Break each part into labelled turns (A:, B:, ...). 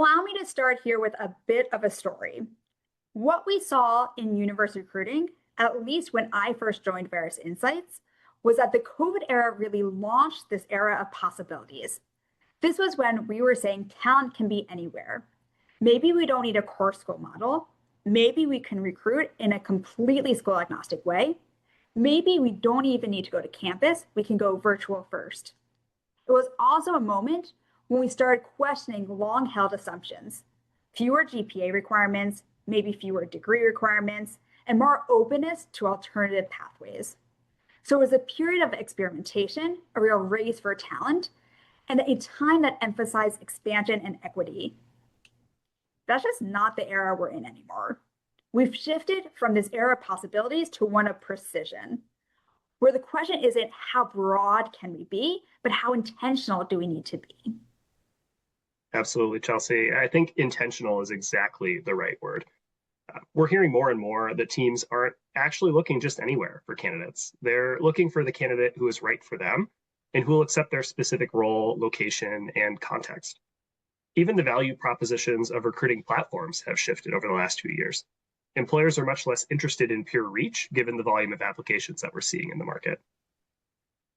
A: allow me to start here with a bit of a story. What we saw in university recruiting, at least when I first joined Veris Insights, was that the COVID era really launched this era of possibilities. This was when we were saying talent can be anywhere. Maybe we don't need a core school model. Maybe we can recruit in a completely school agnostic way. Maybe we don't even need to go to campus. We can go virtual first. It was also a moment when we started questioning long-held assumptions, fewer GPA requirements, maybe fewer degree requirements, and more openness to alternative pathways. So it was a period of experimentation, a real race for talent, and a time that emphasized expansion and equity. That's just not the era we're in anymore. We've shifted from this era of possibilities to one of precision, where the question isn't how broad can we be, but how intentional do we need to be?
B: Absolutely, Chelsea. I think intentional is exactly the right word. We're hearing more and more that teams aren't actually looking just anywhere for candidates. They're looking for the candidate who is right for them and who will accept their specific role, location, and context. Even the value propositions of recruiting platforms have shifted over the last 2 years. Employers are much less interested in pure reach, given the volume of applications that we're seeing in the market.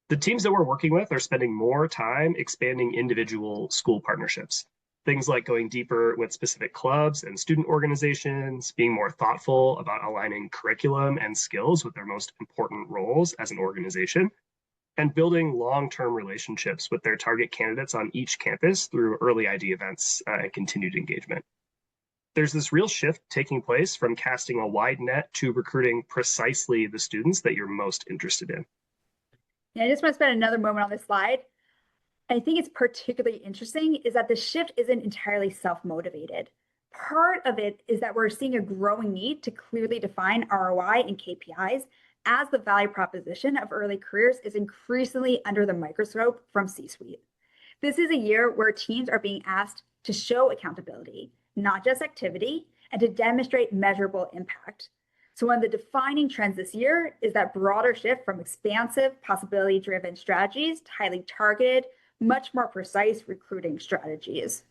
B: The teams that we're working with are spending more time expanding individual school partnerships. Things like going deeper with specific clubs and student organizations, being more thoughtful about aligning curriculum and skills with their most important roles as an organization, and building long-term relationships with their target candidates on each campus through early ID events and continued engagement. There's this real shift taking place from casting a wide net to recruiting precisely the students that you're most interested in.
A: Yeah, I just want to spend another moment on this slide. I think it's particularly interesting is that the shift isn't entirely self-motivated. Part of it is that we're seeing a growing need to clearly define ROI and KPIs as the value proposition of early careers is increasingly under the microscope from C-suite. This is a year where teams are being asked to show accountability, not just activity, and to demonstrate measurable impact. So one of the defining trends this year is that broader shift from expansive, possibility-driven strategies to highly targeted, much more precise recruiting strategies.